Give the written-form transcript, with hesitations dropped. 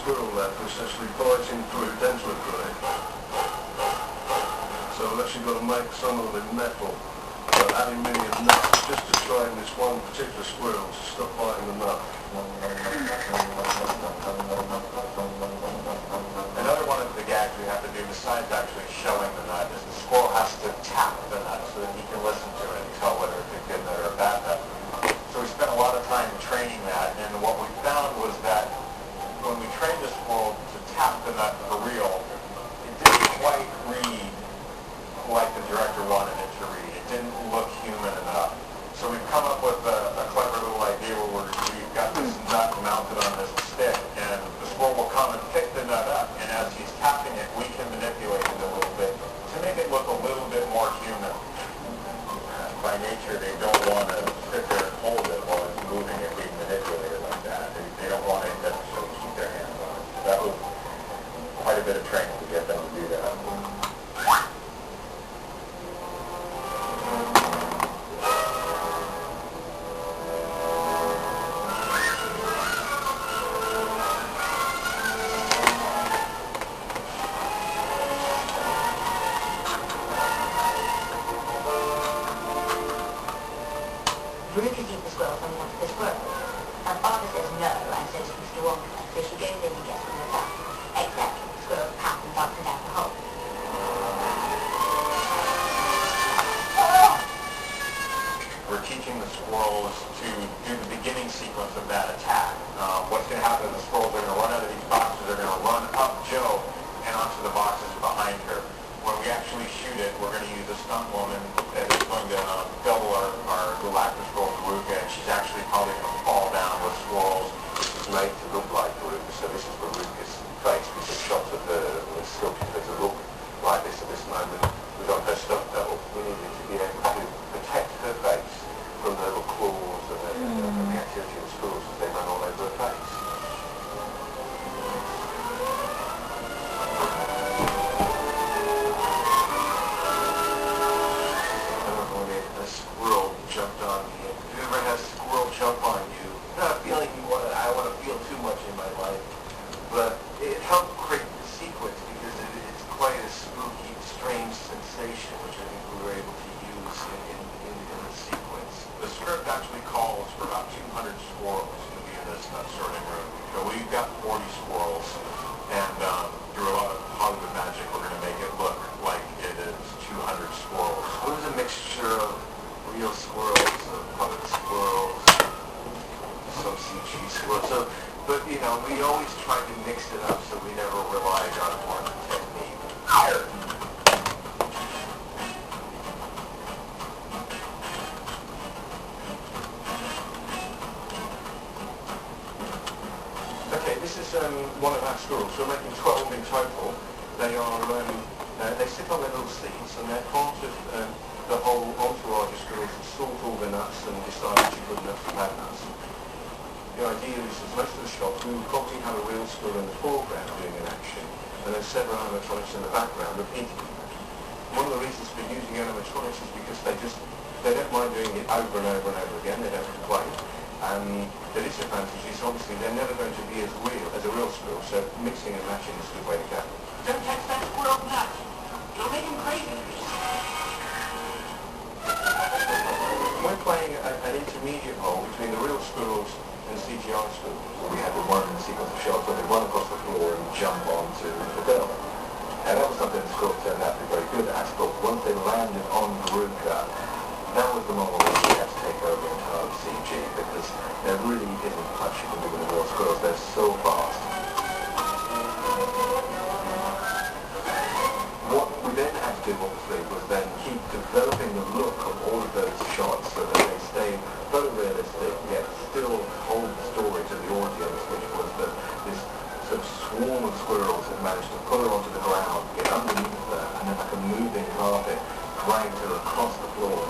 squirrel left which actually biting through dental acrylic. So we've actually got to make some of them in metal, aluminium nuts, just to train this one particular squirrel to stop biting the nut. Another one of the gags we have to do besides actually showing the nut is the squirrel has to tap the nut so that he can listen to it and tell whether it's a good nut or a bad nut. So we spent a lot of time training that, and what we found was that when we trained the squirrel to tap the nut for real, it didn't quite read like the director wanted it to read. It didn't look human enough. So we've come up with a clever little idea where we've got this nut mounted on this stick, and the squirrel will come and pick the nut up, and as he's tapping it, we can manipulate it a little bit to make it look a little bit more human. By nature, they don't want to sit there and hold it while it's moving and being manipulated like that. They don't want to necessarily keep their hands on it. So that was quite a bit of training to get them to do that. Ruth has eaten the squirrel from the squirrel. And Barbara says no, and says Mr. Wonka. So she goes in and gets from the back. Except the squirrel pat and bumps her down the hole. We're teaching the squirrels to do the beginning sequence of that attack. What's going to happen is the squirrels are going to run out of these boxes, they're going to run up Joe and onto the boxes behind her. When we actually shoot it, we're going to use a stunt woman that is going to double our galactic squirrel Veruca, and she's actually probably going to fall down with squirrels. This is made to look like Veruca, so this is Veruca's face. We took shots of the sculpture to look like this at this moment. We got her stuff double. We needed to be able to protect her face from the little claws and the activity of the squirrels as they run all over her face. Jumped on me. If you ever had a squirrel jump on you, not a feeling I want to feel too much in my life, but it helped create the sequence because it's quite a spooky, strange sensation, which I think we were able to use in the sequence. The script actually calls for about 200 squirrels to be in this nut sorting room. So we've got 40 squirrels, and through a lot of Hollywood magic, we're going to make it look like it is 200 squirrels. It was a mixture of real squirrels, puppet squirrels, some CG squirrels. So, but we always tried to mix it up so we never relied on one technique. Okay, this is one of our squirrels. We're making 12 in total. They are they sit on their little seats, and they're part of the whole entourage of squirrels that sort all the nuts and decide which are good nuts and bad nuts. The idea is that most of the shots we will probably have a real squirrel in the foreground doing an action, and then several animatronics in the background repeating the action. One of the reasons for using animatronics is because they don't mind doing it over and over and over again, they don't complain. The disadvantage is obviously they're never going to be as real as a real squirrel, so mixing and matching is a good way to go. Don't touch that squirrel's nuts. You'll make him crazy. We're playing an intermediate role between the real squirrels and CGI squirrels. We had the one sequence of shots where they run across the floor and jump onto the girl. And that was something the squirrels turned out to be very good at. But once they landed on Veruca, that was the moment where we had to take over entirely CG, because there really isn't much you can do with the real squirrels. They're so fast. What we then had to do, obviously, was then keep developing the look of all of those shots so that they stay photorealistic, yet still hold the story to the audience, which was that this sort of swarm of squirrels had managed to pull her onto the ground, get underneath her, and then like a moving carpet, dragged her across the floor